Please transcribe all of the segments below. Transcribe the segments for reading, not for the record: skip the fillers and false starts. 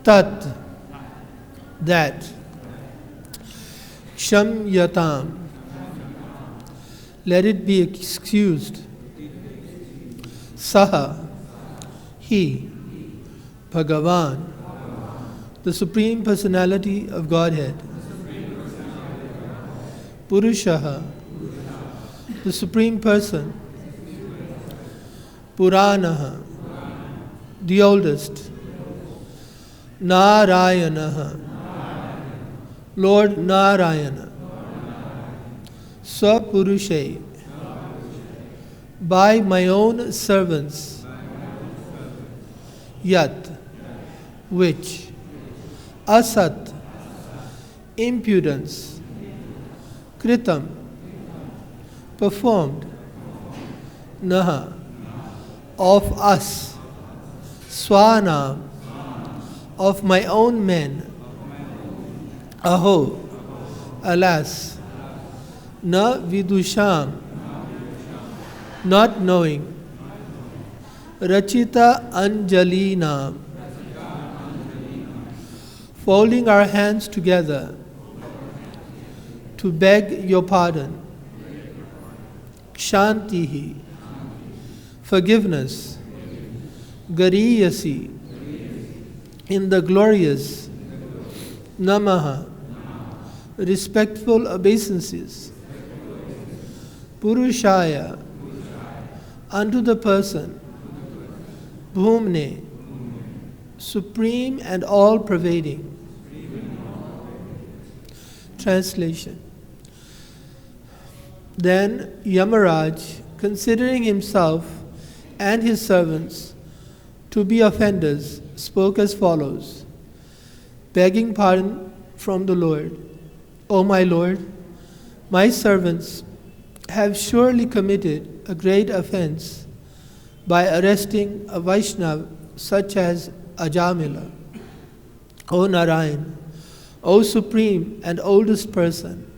tat, that, kshamyatam, let it be excused, saha, he, Bhagavan, the Supreme Personality of Godhead, Purushaha, the Supreme Person, Puranaha, the oldest, Narayanaha, Lord Narayana, Swapurushe, by my own servants, Yat, which, Asat, impudence, Kritam, performed, Naha, of us, Swanam, of my own men, Aho, alas, Na vidusham, not knowing, Rachita Anjalinam, folding our hands together to beg your pardon, Kshantihi, forgiveness, Gariyasi, in the glorious, Namaha, respectful obeisances, Purushaya, unto the person, Bhumne, supreme and all-pervading. Translation. Then Yamaraj, considering himself and his servants to be offenders, spoke as follows, begging pardon from the Lord. O my Lord, my servants have surely committed a great offense by arresting a Vaishnava such as Ajamila. O Narayan, O Supreme and Oldest Person,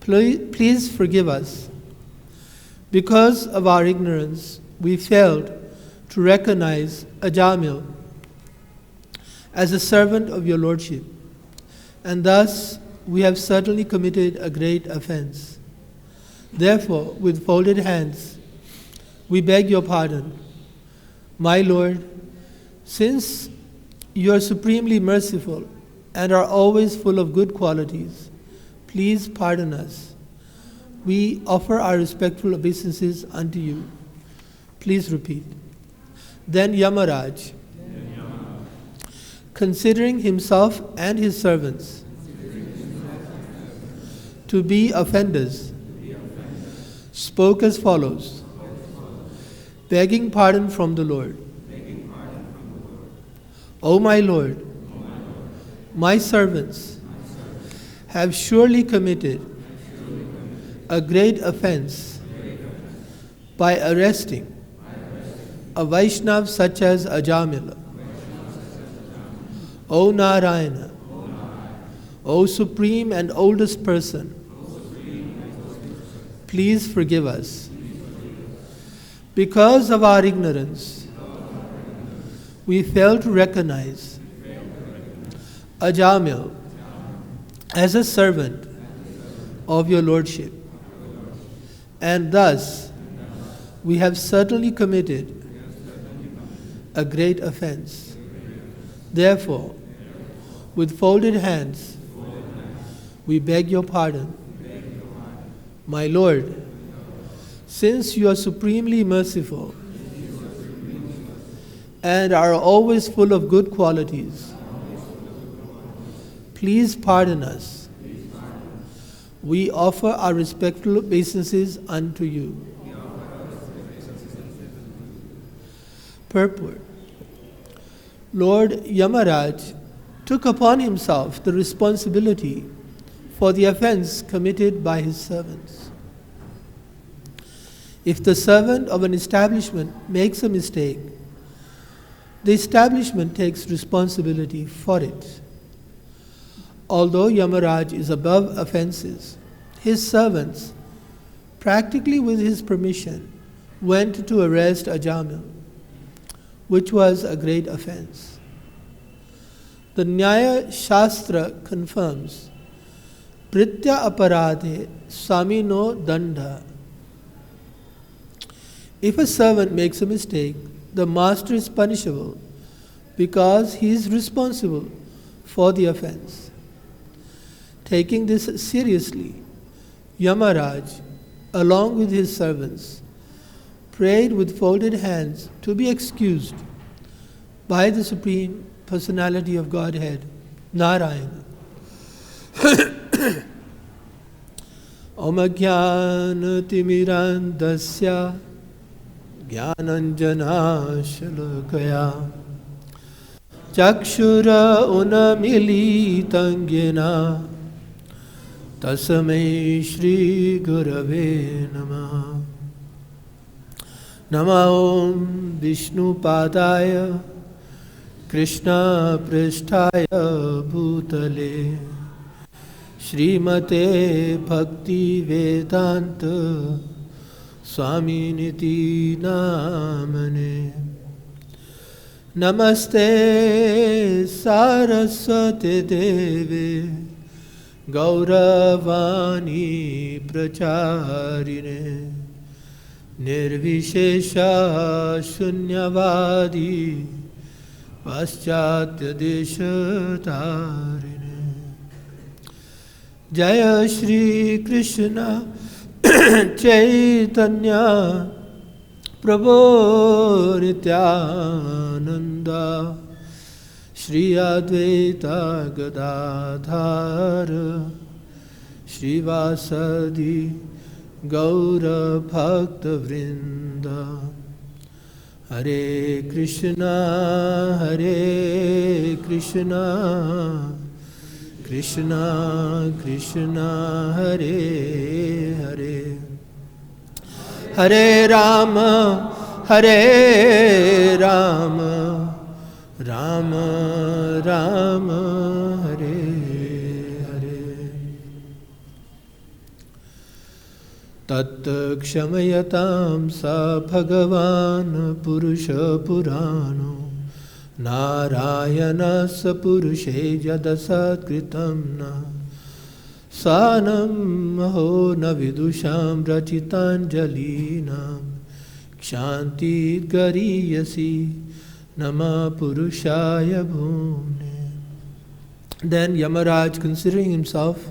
please forgive us. Because of our ignorance, we failed to recognize Ajamil as a servant of your Lordship, and thus we have certainly committed a great offense. Therefore, with folded hands, we beg your pardon. My Lord, since you are supremely merciful and are always full of good qualities, please pardon us. We offer our respectful obeisances unto you. Please repeat. Then Yamaraj, considering himself and his servants to be offenders, spoke as follows, begging pardon from the Lord. O my Lord, my servants have surely committed a great offense by arresting a Vaishnava such as Ajamila. O Narayana, O Supreme and Oldest Person, please forgive us. Because of our ignorance, we fail to recognize Ajamil as a servant of your Lordship, and thus we have certainly committed a great offense. Therefore, with folded hands, we beg your pardon. My Lord, since you are supremely merciful and are always full of good qualities, please pardon us. We offer our respectful obeisances unto you. Purport. Lord Yamaraj took upon himself the responsibility for the offense committed by his servants. If the servant of an establishment makes a mistake, the establishment takes responsibility for it. Although Yamaraj is above offenses, his servants, practically with his permission, went to arrest Ajamil, which was a great offense. The Nyaya Shastra confirms, Pritya aparadhe samino danda. If a servant makes a mistake, the master is punishable because he is responsible for the offense. Taking this seriously, Yamaraj, along with his servants, prayed with folded hands to be excused by the Supreme Personality of Godhead, Narayana. Om Jnana Timirandasya Jnananjana Shalakaya Chakshura Unamilitangena Tasmai Shri Gurave Namah. Nama Om Vishnu Padaya Krishna Pristhaya Bhutale Srimate Bhakti Vedanta Swami Niti Namane. Namaste Saraswati Deve Gauravani Pracharine Nirvishesha Shunyavadi Paschatya Deshatarine. Jaya Shri Krishna Chaitanya Prabhu Nityananda Shri Advaita Gadadhara Shri Vasadi Gaura Bhakta Vrinda. Hare Krishna Krishna Krishna Hare Hare Hare Rama Rama Rama Hare Hare. Tat Kshamayatam Sa Bhagavan Purusha Purano Narayana Sapurushe Jadasat Kritam Na Sanam Maho Navidusham Rachitanjalinam Kshanti Gariyasi Nama Purushaya Bhumne. Then Yamaraj, considering himself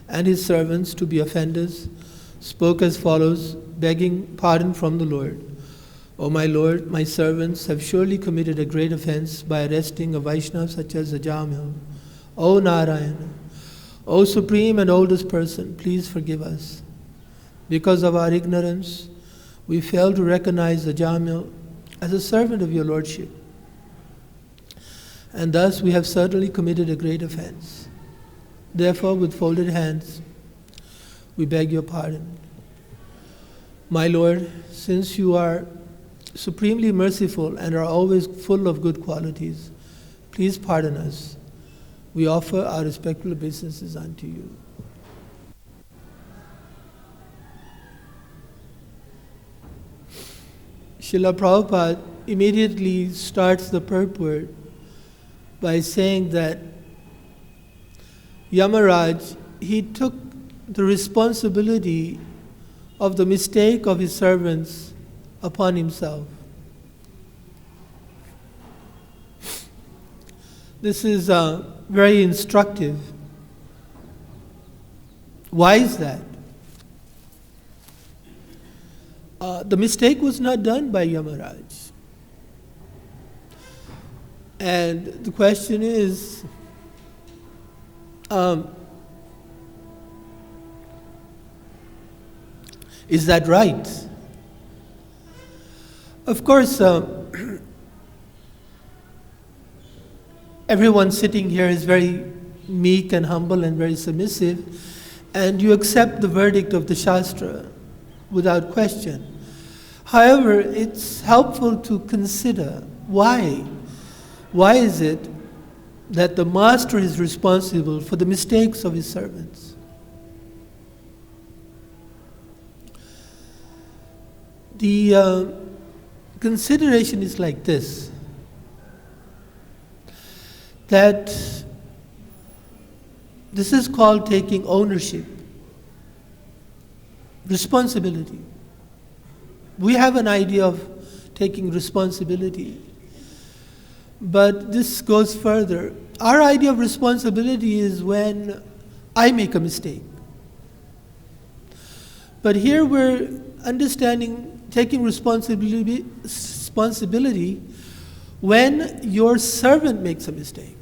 and his servants to be offenders, spoke as follows, begging pardon from the Lord. O my Lord, my servants have surely committed a great offense by arresting a Vaishnava such as Ajamil. O Narayana, O Supreme and Oldest Person, please forgive us. Because of our ignorance, we fail to recognize Ajamil as a servant of your Lordship. And thus we have certainly committed a great offense. Therefore, with folded hands, we beg your pardon. My Lord, since you are supremely merciful and are always full of good qualities, please pardon us. We offer our respectful obeisances unto you. Srila Prabhupada immediately starts the purport by saying that Yamaraj, he took the responsibility of the mistake of his servants upon himself. This is very instructive. Why is that? The mistake was not done by Yamaraj. And the question is, is that right? Of course, everyone sitting here is very meek and humble and very submissive, and you accept the verdict of the Shastra without question. However, it's helpful to consider why. Why is it that the master is responsible for the mistakes of his servants? The consideration is like this, that This is called taking ownership, responsibility. We have an idea of taking responsibility, but this goes further. Our idea of responsibility is when I make a mistake. But here we're understanding taking responsibility when your servant makes a mistake.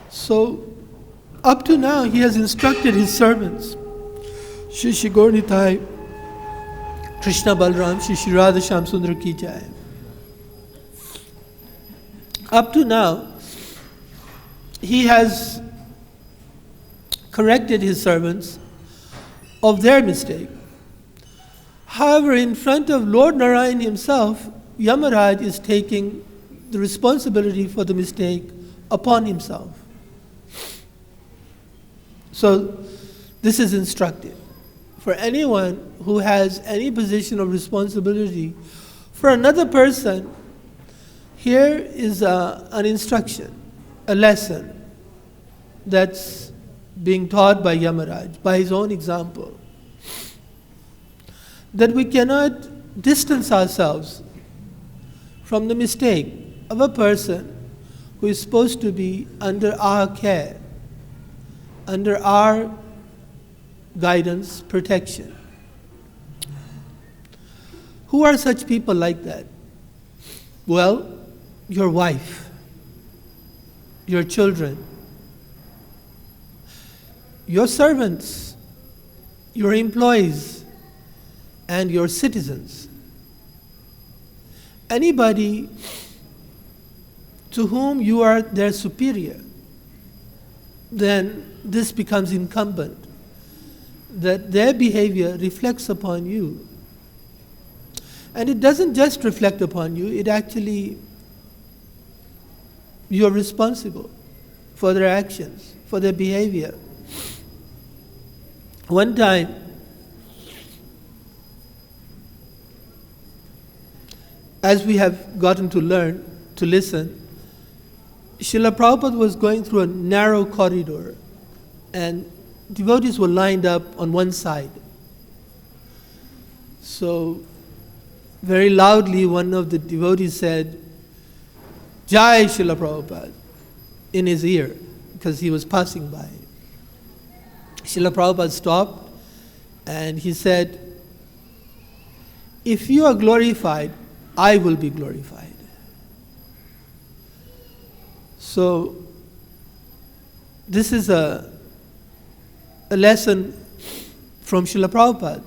So, up to now, he has instructed his servants. Shri Shri Gaur Nitai, Krishna Balram, Shri Shri Radha Shyam Sundar Ki Jai. Up to now, he has corrected his servants of their mistake. However, in front of Lord Narayan himself, Yamaraj is taking the responsibility for the mistake upon himself. So, this is instructive. For anyone who has any position of responsibility for another person, here is an instruction, a lesson that's being taught by Yamaraj, by his own example. That we cannot distance ourselves from the mistake of a person who is supposed to be under our care, under our guidance, protection. Who are such people like that? Well, your wife, your children, your servants, your employees, and your citizens. Anybody to whom you are their superior, then this becomes incumbent, that their behavior reflects upon you. And it doesn't just reflect upon you, it actually, you're responsible for their actions, for their behavior. One time, as we have gotten to learn, to listen, Srila Prabhupada was going through a narrow corridor and devotees were lined up on one side. So, very loudly, one of the devotees said, Jai Srila Prabhupada, in his ear, because he was passing by. Srila Prabhupada stopped and he said, if you are glorified, I will be glorified. So, this is a lesson from Srila Prabhupada,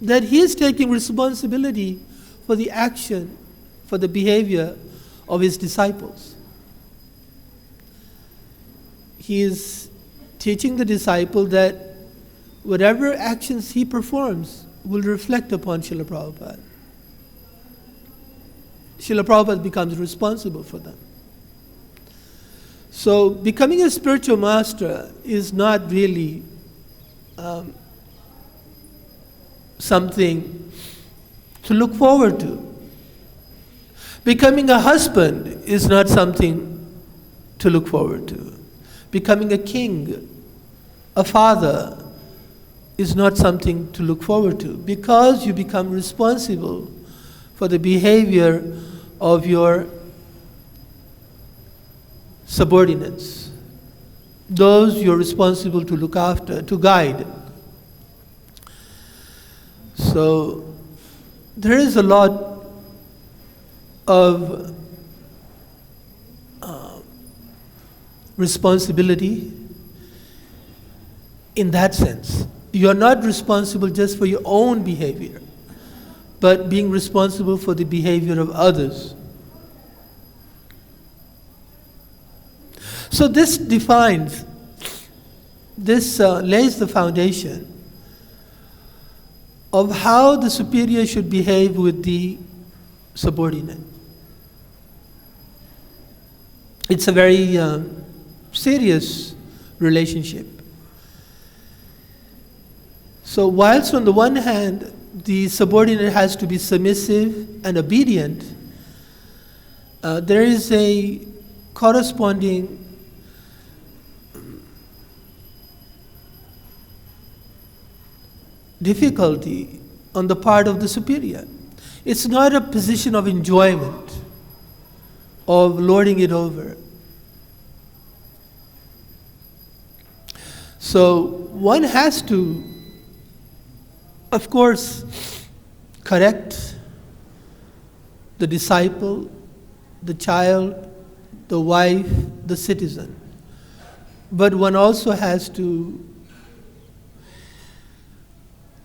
that he is taking responsibility for the action, for the behavior of his disciples. He is teaching the disciple that whatever actions he performs will reflect upon Srila Prabhupada. Srila Prabhupada becomes responsible for them. So, becoming a spiritual master is not really something to look forward to. Becoming a husband is not something to look forward to. Becoming a king, a father, is not something to look forward to, because you become responsible for the behavior of your subordinates, those you're responsible to look after, to guide. So, there is a lot of responsibility in that sense. You're not responsible just for your own behavior, but being responsible for the behavior of others. So this defines, this lays the foundation of how the superior should behave with the subordinate. It's a very serious relationship. So whilst on the one hand, the subordinate has to be submissive and obedient, there is a corresponding difficulty on the part of the superior. It's not a position of enjoyment, of lording it over. So one has to, of course, correct the disciple, the child, the wife, the citizen. But one also has to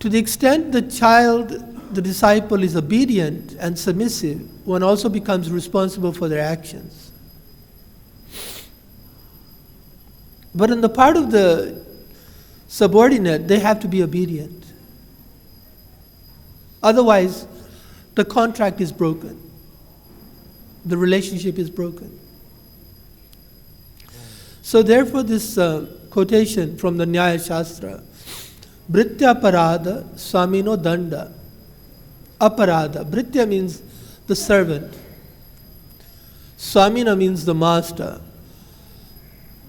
the extent the child, the disciple is obedient and submissive, one also becomes responsible for their actions. But on the part of the subordinate, they have to be obedient. Otherwise, the contract is broken. The relationship is broken. So therefore this quotation from the Nyaya Shastra, Britya Parada Swamino Danda. Aparada. Britya means the servant. Swamina means the master.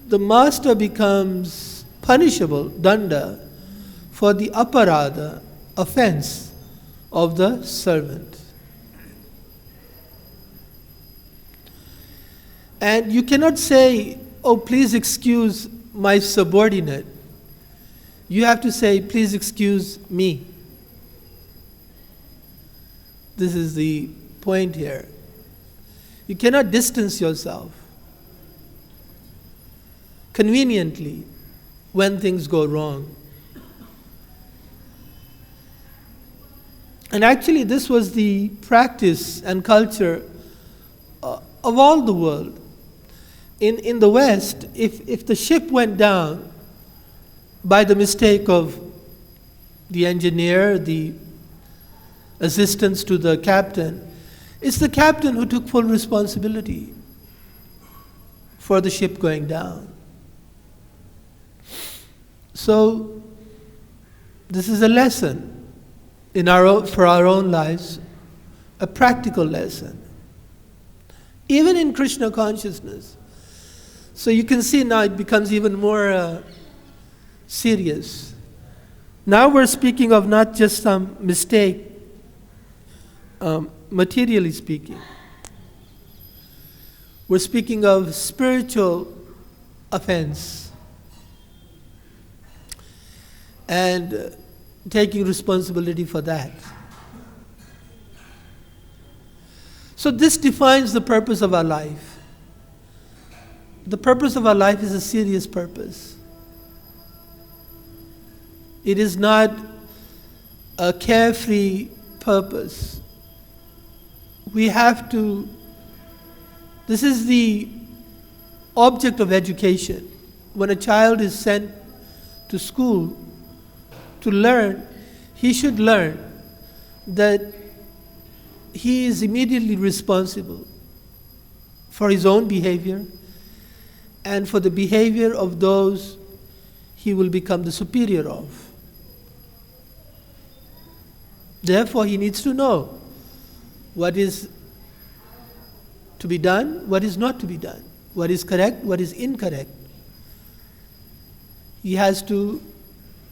The master becomes punishable, danda, for the aparada, offense of the servant. And you cannot say, oh, please excuse my subordinate. You have to say, please excuse me. This is the point here. You cannot distance yourself conveniently when things go wrong. And actually this was the practice and culture of all the world. In the West, if the ship went down by the mistake of the engineer, the assistants to the captain, it's the captain who took full responsibility for the ship going down. So this is a lesson for our own lives, a practical lesson, even in Krishna consciousness. So you can see now it becomes even more serious. Now we're speaking of not just some mistake, materially speaking. We're speaking of spiritual offense and taking responsibility for that. So this defines the purpose of our life. The purpose of our life is a serious purpose. It is not a carefree purpose. We have to, this is the object of education. When a child is sent to school to learn, he should learn that he is immediately responsible for his own behavior and for the behavior of those he will become the superior of. Therefore, he needs to know what is to be done, what is not to be done, what is correct, what is incorrect. He has to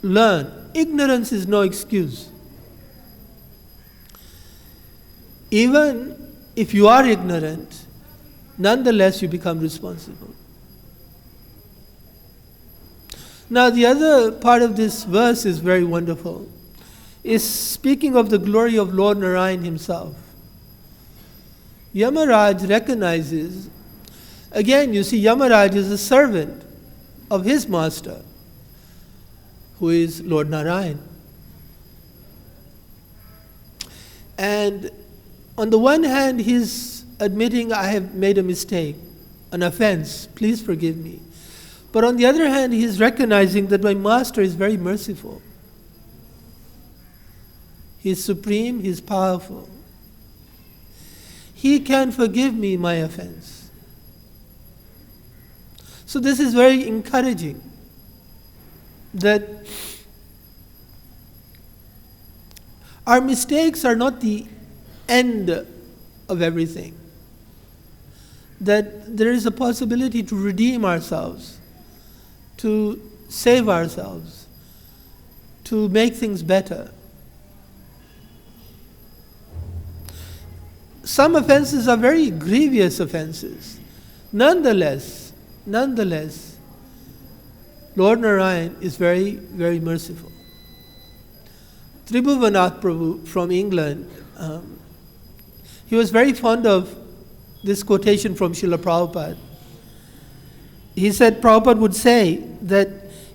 learn. Ignorance is no excuse. Even if you are ignorant, nonetheless you become responsible. Now the other part of this verse is very wonderful. It's speaking of the glory of Lord Narayan himself. Yamaraj recognizes, again you see Yamaraj is a servant of his master, who is Lord Narayan. And on the one hand, he's admitting, I have made a mistake, an offense, please forgive me. But on the other hand, he's recognizing that my master is very merciful. He's supreme, he's powerful. He can forgive me my offense. So this is very encouraging, that our mistakes are not the end of everything. That there is a possibility to redeem ourselves, to save ourselves, to make things better. Some offenses are very grievous offenses. Nonetheless, Lord Narayan is very, very merciful. Tribhuvanath Prabhu from England, he was very fond of this quotation from Srila Prabhupada. He said Prabhupada would say that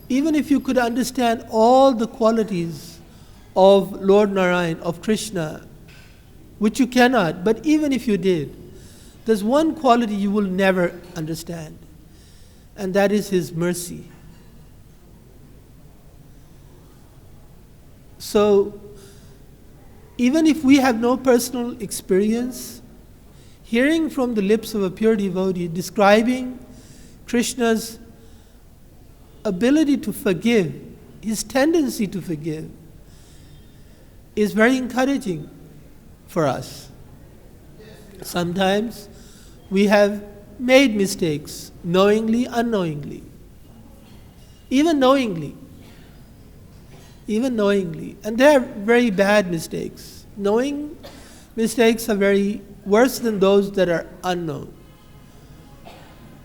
even if you could understand all the qualities of Lord Narayan, of Krishna, which you cannot, but even if you did, there's one quality you will never understand, and that is his mercy. So, even if we have no personal experience, hearing from the lips of a pure devotee describing Krishna's ability to forgive, his tendency to forgive, is very encouraging for us. Sometimes we have made mistakes, knowingly, unknowingly, even knowingly, and they are very bad mistakes. Knowing mistakes are very worse than those that are unknown.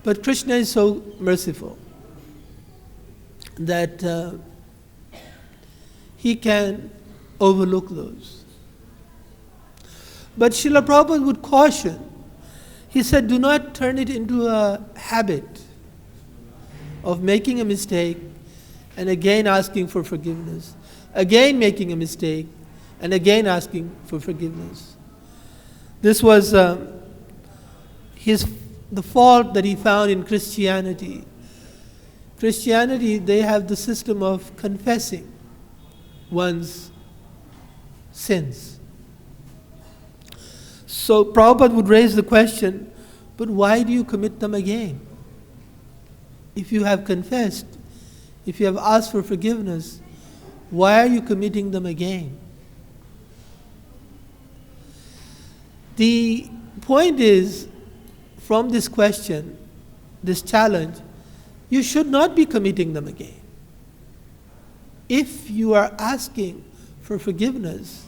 But Krishna is so merciful that he can overlook those. But Srila Prabhupada would caution. He said, do not turn it into a habit of making a mistake and again asking for forgiveness, again making a mistake and again asking for forgiveness. This was the fault that he found in Christianity. Christianity, they have the system of confessing one's sins. So Prabhupada would raise the question, but why do you commit them again? If you have confessed, if you have asked for forgiveness, why are you committing them again? The point is, from this question, this challenge, you should not be committing them again. If you are asking for forgiveness,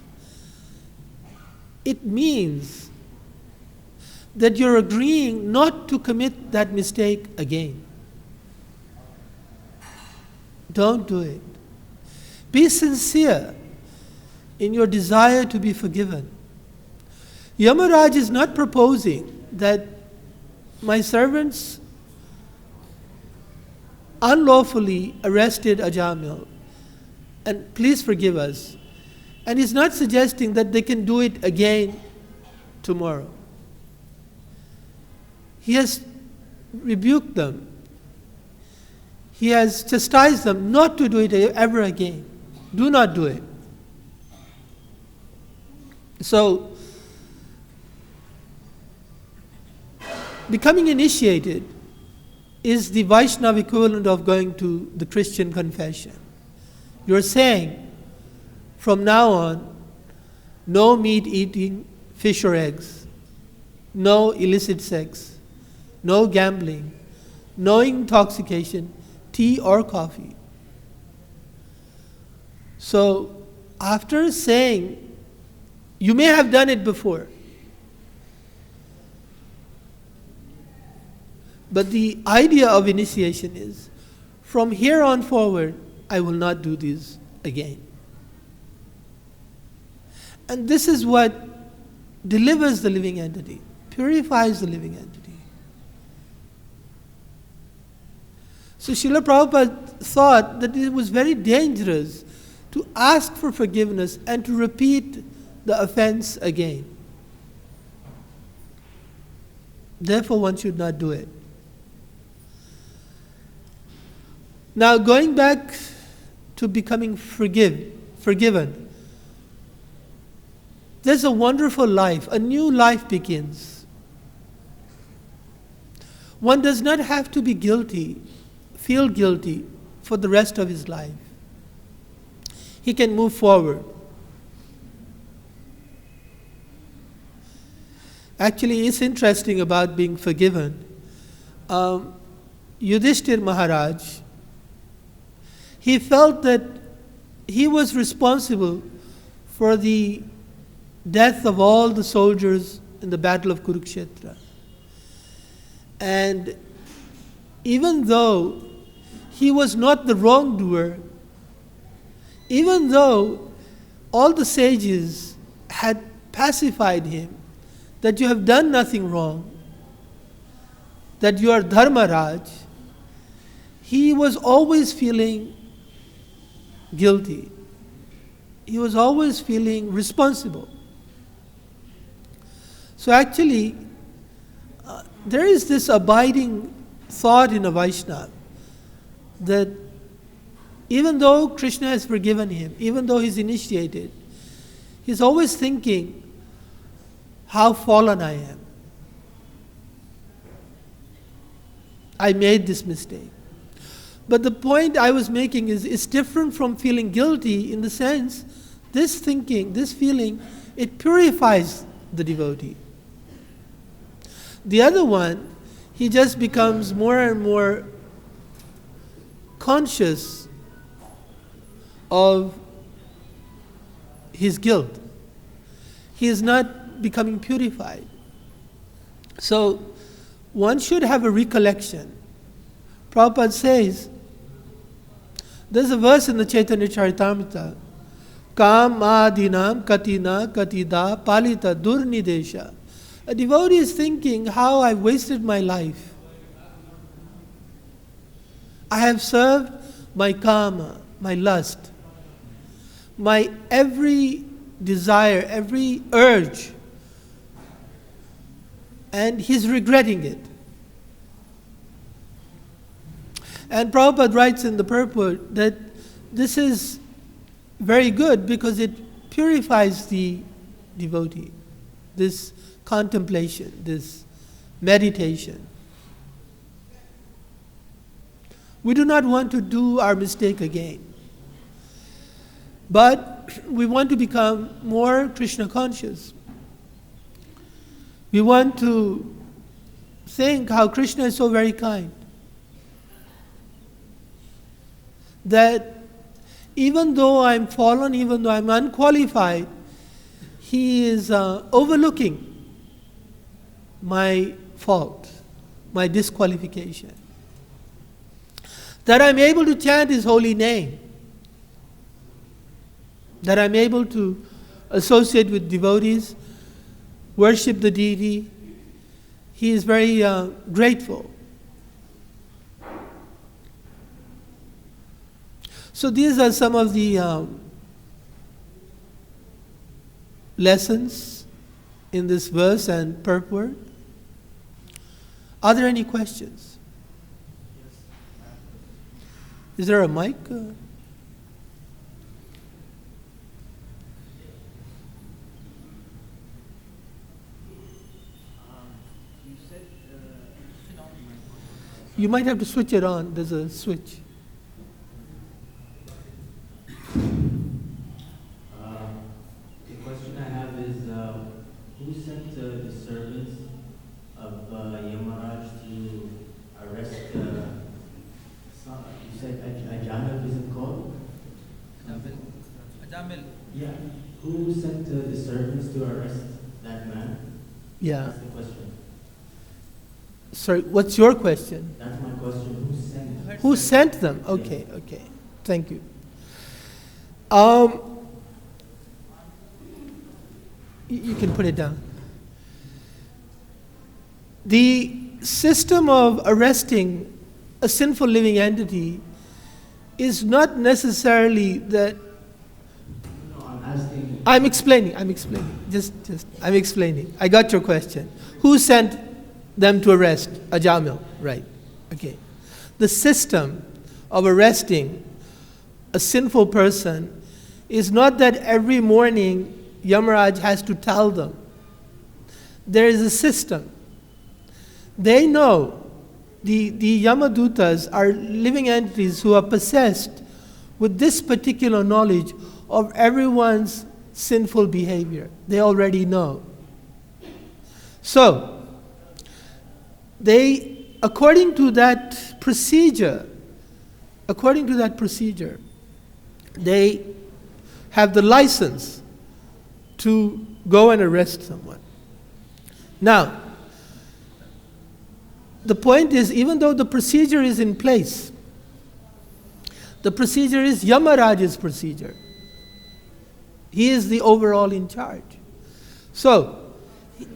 it means that you're agreeing not to commit that mistake again. Don't do it. Be sincere in your desire to be forgiven. Yamaraj is not proposing that my servants unlawfully arrested Ajamil, and please forgive us. And he's not suggesting that they can do it again tomorrow. He has rebuked them. He has chastised them not to do it ever again. Do not do it. So, becoming initiated is the Vaishnava equivalent of going to the Christian confession. You're saying, from now on, no meat eating, fish or eggs, no illicit sex, no gambling, no intoxication, tea or coffee. So, after saying, you may have done it before, but the idea of initiation is, from here on forward, I will not do this again. And this is what delivers the living entity, purifies the living entity. So Srila Prabhupada thought that it was very dangerous to ask for forgiveness and to repeat the offense again. Therefore, one should not do it. Now, going back to becoming forgiven, there's a wonderful life, a new life begins. One does not have to be guilty, feel guilty for the rest of his life. He can move forward. Actually, it's interesting about being forgiven. Yudhishthir Maharaj, he felt that he was responsible for the death of all the soldiers in the Battle of Kurukshetra. And even though he was not the wrongdoer, even though all the sages had pacified him that you have done nothing wrong, that you are Dharmaraj, he was always feeling guilty. He was always feeling responsible. So actually, there is this abiding thought in a Vaishnava that even though Krishna has forgiven him, even though he's initiated, he's always thinking how fallen I am. I made this mistake. But the point I was making is it's different from feeling guilty in the sense this thinking, this feeling, it purifies the devotee. The other one, he just becomes more and more conscious of his guilt. He is not becoming purified. So one should have a recollection. Prabhupada says, there's a verse in the Chaitanya Charitamrita, Kam adinam katina katida palita durnidesha. A devotee is thinking how I've wasted my life. I have served my karma, my lust, my every desire, every urge, and he's regretting it. And Prabhupada writes in the purport that this is very good because it purifies the devotee, this contemplation, this meditation. We do not want to do our mistake again, but we want to become more Krishna conscious. We want to think how Krishna is so very kind, that even though I'm fallen, even though I'm unqualified, he is overlooking my fault, my disqualification. That I'm able to chant his holy name, that I'm able to associate with devotees, worship the deity. He is very grateful. So these are some of the lessons in this verse and purport. Are there any questions? Is there a mic? You might have to switch it on. There's a switch. The question I have is, who sent the servants of Yamaraj to arrest, you said Ajamil, is it called? Ajamil. Yeah. Who sent the servants to arrest that man? Yeah. That's the question. Sorry, what's your question? That's my question. Who sent? Who sent them? Okay, okay. Thank you. You can put it down. The system of arresting a sinful living entity is not necessarily that. No, I'm asking. I'm explaining. I'm explaining. I got your question. Who sent them to arrest Ajamil? Right. Okay. The system of arresting a sinful person is not that every morning Yamaraj has to tell them. There is a system. They know, the Yamadutas are living entities who are possessed with this particular knowledge of everyone's sinful behavior. They already know. So, they, according to that procedure, they have the license to go and arrest someone. Now, the point is, even though the procedure is in place, the procedure is Yamaraj's procedure. He is the overall in charge. So,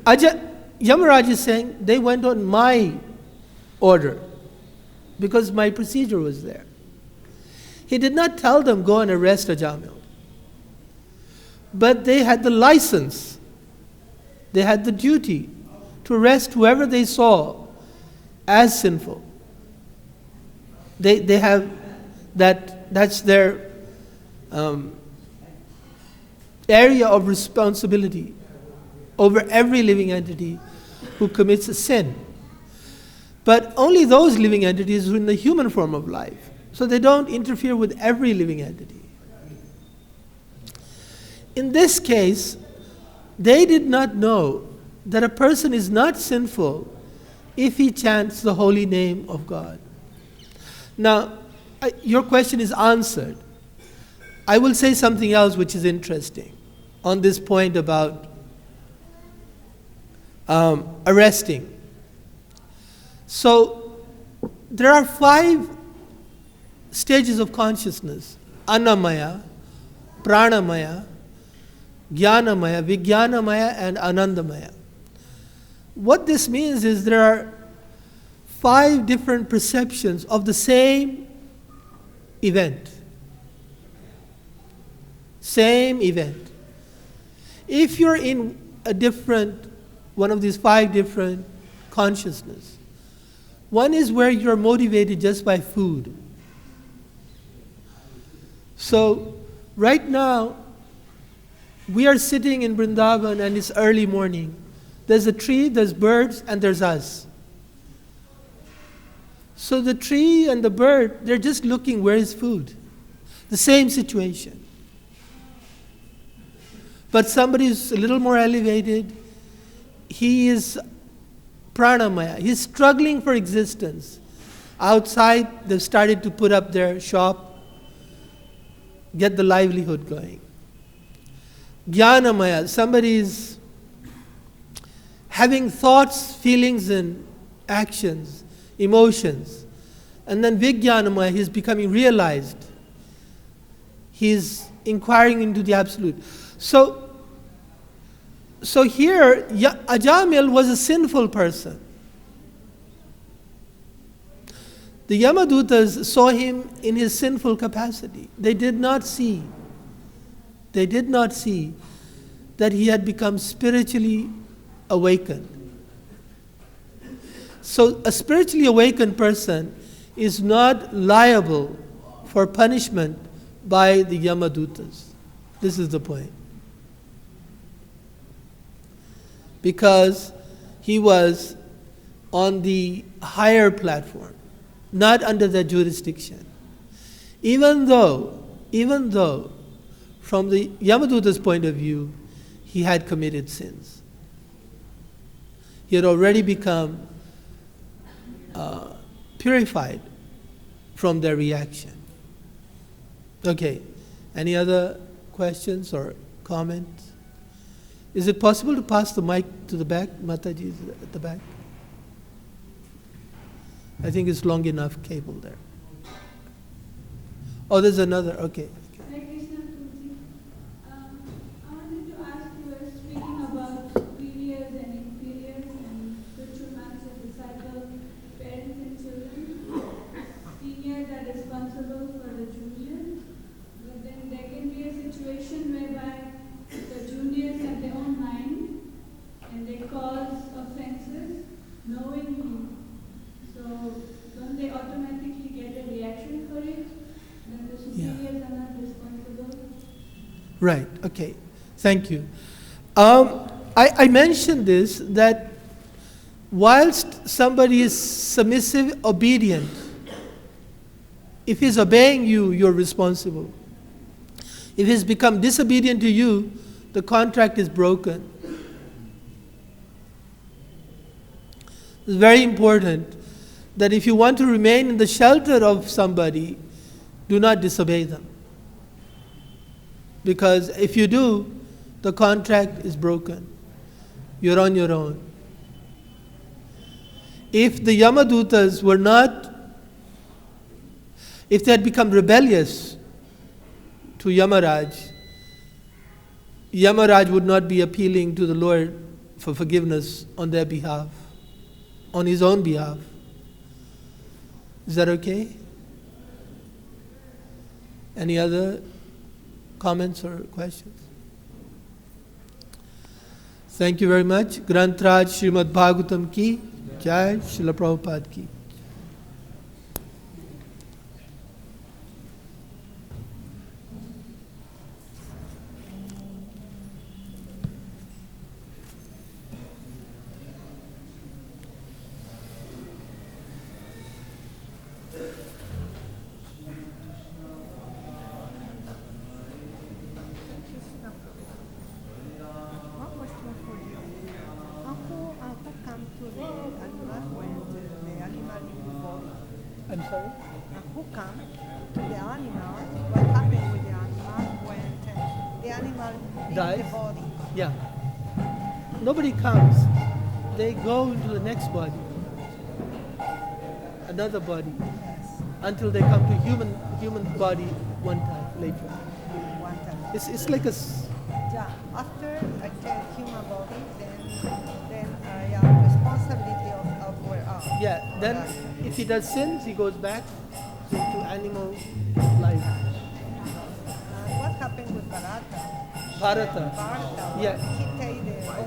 Yamaraj is saying, they went on my order because my procedure was there. He did not tell them, go and arrest Ajamil. But they had the license, they had the duty to arrest whoever they saw as sinful. They have that's their area of responsibility over every living entity who commits a sin. But only those living entities who are in the human form of life. So they don't interfere with every living entity. In this case, they did not know that a person is not sinful if he chants the holy name of God. Now, your question is answered. I will say something else which is interesting on this point about arresting. So, there are 5 stages of consciousness: Annamaya, Pranamaya, Jnanamaya, Vijnanamaya, and Anandamaya. What this means is there are 5 different perceptions of the same event. Same event. If you're in one of these 5 different consciousness, one is where you're motivated just by food. So, right now, we are sitting in Vrindavan and it's early morning. There's a tree, there's birds, and there's us. So the tree and the bird, they're just looking where is food. The same situation. But somebody who's a little more elevated, he is pranamaya. He's struggling for existence. Outside, they've started to put up their shop, get the livelihood going. Jnanamaya, somebody is having thoughts, feelings, and actions, emotions. And then Vijnanamaya, he's becoming realized. He's inquiring into the absolute. So here, Ajamil was a sinful person. The Yamadutas saw him in his sinful capacity. They did not see that he had become spiritually awakened. So a spiritually awakened person is not liable for punishment by the Yamadutas. This is the point. Because he was on the higher platform, not under their jurisdiction. Even though, from the Yamaduta's point of view, he had committed sins. He had already become purified from their reaction. Okay, any other questions or comments? Is it possible to pass the mic to the back? Mataji is at the back. I think it's long enough cable there. Oh, there's another, okay. Hare Krishna, Tulsi. I wanted to ask, you were speaking about superiors and inferiors and spiritual masters, disciples, parents and children. Seniors are responsible for the juniors, but then there can be a situation whereby the juniors have their own mind and they cause offenses knowingly. So don't they automatically get a reaction for it? Then the superiors are not responsible? Right, okay. Thank you. I mentioned this, that whilst somebody is submissive, obedient, if he's obeying you, you're responsible. If he's become disobedient to you, the contract is broken. It's very important that if you want to remain in the shelter of somebody, do not disobey them. Because if you do, the contract is broken. You're on your own. If the Yamadutas were not, if they had become rebellious to Yamaraj, Yamaraj would not be appealing to the Lord for forgiveness on their behalf, on his own behalf. Is that okay? Any other comments or questions? Thank you very much. Grantraj Srimad Bhagavatam ki Jai, Srila Prabhupada ki. One question for you. How come to the animal when the animal in the body? I'm sorry? Who come to the animal? What happened with the animal when the animal in Dies? the body? Yeah. Nobody comes. They go into the next body, another body, Yes, until they come to human body one time later. one time. It's like a Yeah, after I take human body, then I have responsibility of where yeah. Then if he does sins, he goes back into animal life. What happened with Bharata? Bharata. Bharata, Yeah. he take the